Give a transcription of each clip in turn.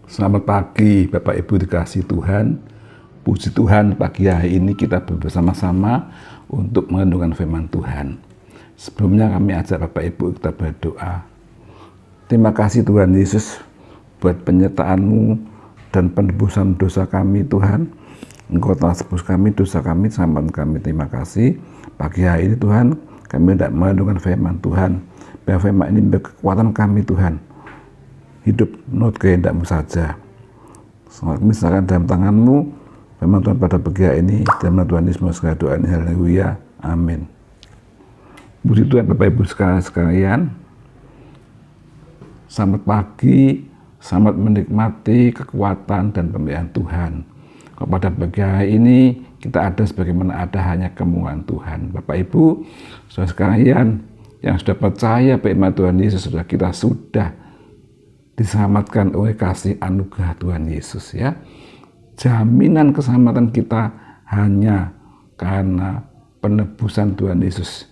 Selamat pagi Bapak Ibu dikasihi Tuhan. Puji Tuhan, pagi hari ini kita bersama-sama untuk merenungkan firman Tuhan. Sebelumnya kami ajak Bapak Ibu kita berdoa. Terima kasih Tuhan Yesus buat penyertaan-Mu dan penebusan dosa kami Tuhan. Engkau telah tebus kami, dosa kami, selamatkan kami. Terima kasih. Pagi hari ini Tuhan, kami hendak merenungkan firman Tuhan. Biar firman ini berkekuatan kami Tuhan. Hidup menurut kehendak-Mu saja. Kami serahkan dalam tangan-Mu firman Tuhan pada pagi hari ini. Dalam nama Tuhan Yesus segala doa ini, haleluya, amin. Puji Tuhan Bapak Ibu sekalian. Selamat pagi, selamat menikmati kekuatan dan pemeliharaan Tuhan. Pada pagi hari ini kita ada sebagaimana ada hanya kemurahan Tuhan. Bapak Ibu, saudara sekalian yang sudah percaya firman Tuhan Yesus, kita sudah diselamatkan oleh kasih anugerah Tuhan Yesus ya. Jaminan keselamatan kita hanya karena penebusan Tuhan Yesus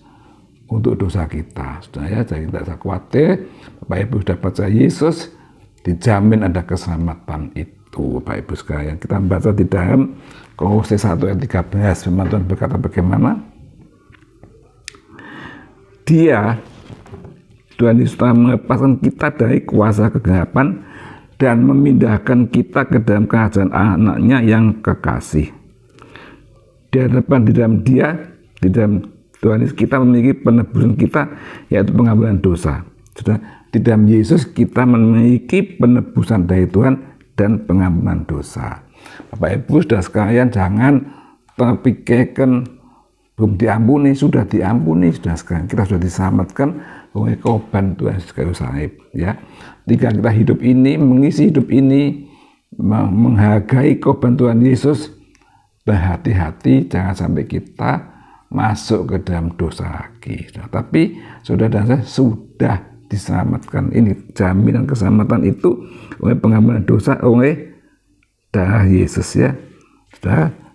untuk dosa kita. Sudah ya, jadi tidak usah khawatir. Bapak Ibu sudah percaya Yesus, dijamin ada keselamatan itu. Bapak Ibu sekalian, kita baca di dalam Kolose 1 ayat 13, firman Tuhan berkata bagaimana? Tuhan Yesus telah melepaskan kita dari kuasa kegelapan dan memindahkan kita ke dalam kerajaan anaknya yang kekasih. Di dalam Dia, di dalam Tuhan Yesus kita memiliki penebusan kita, yaitu pengampunan dosa. Sudah, di dalam Yesus kita memiliki penebusan dari Tuhan dan pengampunan dosa. Bapak Ibu sudah sekalian, jangan terpikirkan belum diampuni, sudah diampuni, sudah sekalian. Kita sudah diselamatkan oleh korban Tuhan Yesus kayu salib ya. Ketika kita hidup ini, mengisi hidup ini, menghargai korban Tuhan Yesus, berhati-hati jangan sampai kita masuk ke dalam dosa lagi. Tapi saudara dan saya sudah diselamatkan. Ini jaminan keselamatan itu oleh pengampunan dosa oleh darah Yesus ya.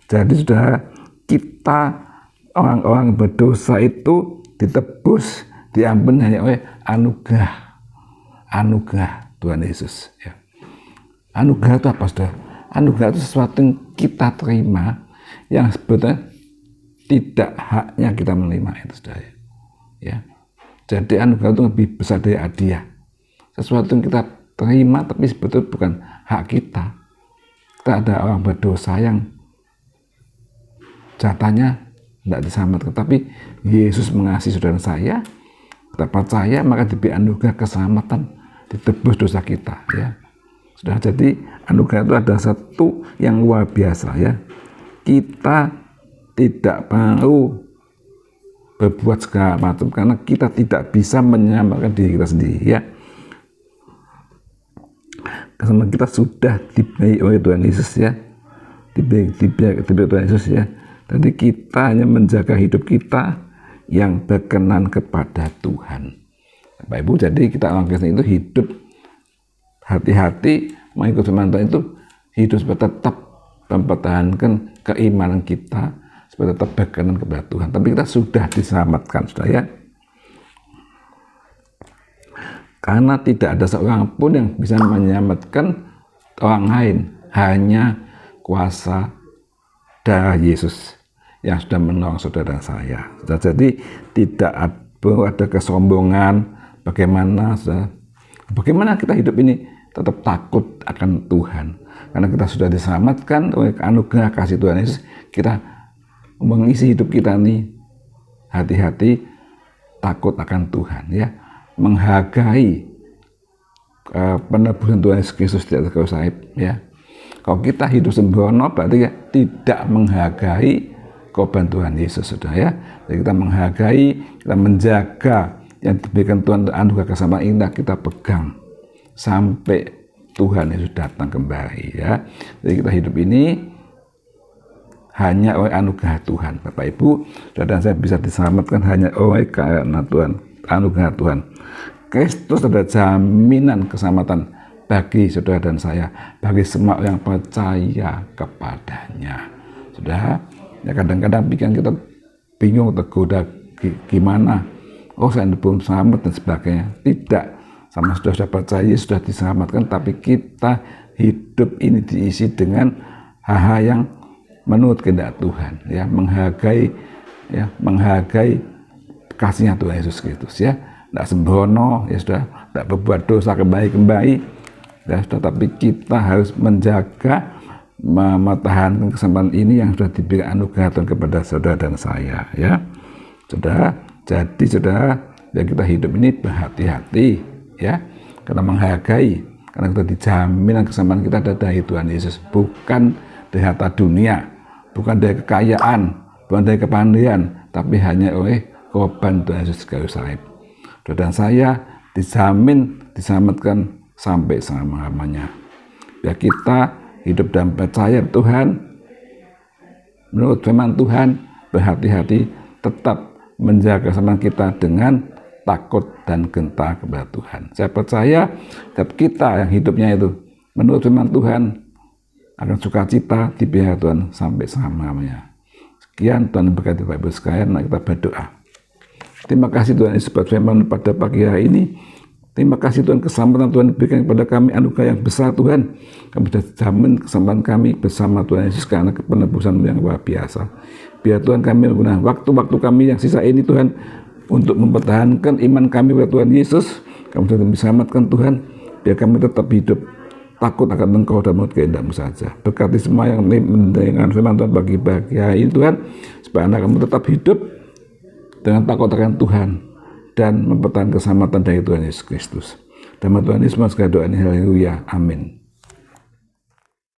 Jadi sudah kita orang-orang berdosa itu ditebus, diampuni hanya oleh anugerah Tuhan Yesus ya. Anugerah itu apa saudara? Anugerah itu sesuatu yang kita terima yang sebetulnya tidak haknya kita menerima itu saudara ya. Jadi anugerah itu lebih besar dari hadiah. Sesuatu yang kita terima tapi sebetulnya bukan hak kita. Kita ada orang berdosa yang jatahnya tidak diselamatkan, tapi Yesus mengasihi saudara saya, kita percaya maka diberi anugerah keselamatan, ditebus dosa kita ya. Sudah, jadi anugerah itu ada satu yang luar biasa ya. Kita tidak perlu berbuat segala macam karena kita tidak bisa menyelamatkan diri kita sendiri ya. Karena kita sudah diberi oleh Tuhan Yesus ya, diberi Tuhan Yesus ya. Jadi kita hanya menjaga hidup kita yang berkenan kepada Tuhan. Bapak Ibu, jadi kita orang Kristen itu hidup hati-hati mengikut firman Tuhan itu, hidup supaya tetap mempertahankan keimanan kita, supaya tetap berkenan kepada Tuhan. Tapi kita sudah diselamatkan, sudah ya. Karena tidak ada seorang pun yang bisa menyelamatkan orang lain, hanya kuasa darah Yesus yang sudah menolong saudara saya. Jadi tidak ada kesombongan. Bagaimana kita hidup ini tetap takut akan Tuhan, karena kita sudah diselamatkan oleh anugerah kasih Tuhan Yesus. Kita mengisi hidup kita ini hati-hati, takut akan Tuhan ya, menghargai penebusan Tuhan Yesus Kristus di atas kayu salib ya. Kalau kita hidup sembrono berarti ya tidak menghargai korban Tuhan Yesus sudah ya. Jadi kita menghargai, kita menjaga yang diberikan Tuhan anugerah keselamatan ini, kita pegang sampai Tuhan Yesus datang kembali ya. Jadi kita hidup ini hanya oleh anugerah Tuhan. Bapak Ibu, saudara dan saya bisa diselamatkan hanya oleh karena Tuhan, anugerah Tuhan. Kristus adalah jaminan keselamatan bagi saudara dan saya, bagi semua yang percaya kepadanya. Sudah, ya kadang-kadang pikiran kita bingung, tergoda gimana, oh saya belum selamat dan sebagainya. Tidak, sama sudah percaya sudah diselamatkan, tapi kita hidup ini diisi dengan hal-hal yang menurut kehendak Tuhan, ya, menghargai kasihnya Tuhan Yesus Kristus, ya, tidak sembrono, ya sudah, tidak berbuat dosa kembali, ya sudah, tapi kita harus menjaga, mempertahankan kesempatan ini yang sudah diberikan anugerah Tuhan kepada saudara dan saya, ya, saudara. Jadi saudara, ya, kita hidup ini berhati-hati, ya, karena menghargai, karena kita dijamin kesempatan kita ada dari Tuhan Yesus, bukan dari harta dunia, bukan dari kekayaan, bukan dari kepandaian, tapi hanya oleh korban Tuhan Yesus kayu salib. Dan saya dijamin diselamatkan sampai selama-lamanya. Ya, kita hidup dan percaya Tuhan, menurut firman Tuhan, berhati-hati, tetap menjaga kesempatan kita dengan takut dan gentar kepada Tuhan. Saya percaya setiap kita yang hidupnya itu menurut firman Tuhan akan sukacita dipelihara Tuhan sampai selama-lamanya. Sekian, Tuhan berkati Bapak Ibu sekalian. Mari kita berdoa. Terima kasih Tuhan Yesus buat firman pada pagi hari ini. Terima kasih Tuhan, keselamatan Tuhan berikan kepada kami, anugerah yang besar Tuhan. Kami sudah jamin kesempatan kami bersama Tuhan Yesus karena penebusan yang luar biasa. Biar Tuhan kami menggunakan waktu-waktu kami yang sisa ini Tuhan untuk mempertahankan iman kami kepada Tuhan Yesus. Kami sudah diselamatkan Tuhan. Biar kami tetap hidup takut akan Engkau dan menurut kehendak-Mu saja. Berkati semua yang mendengarkan firman Tuhan bagi hari ini Tuhan, supaya anak kami tetap hidup dengan takut akan Tuhan dan mempertahankan keselamatan dari Tuhan Yesus Kristus. Dan Tuhan Yesus segala doa ini, haleluya, amin.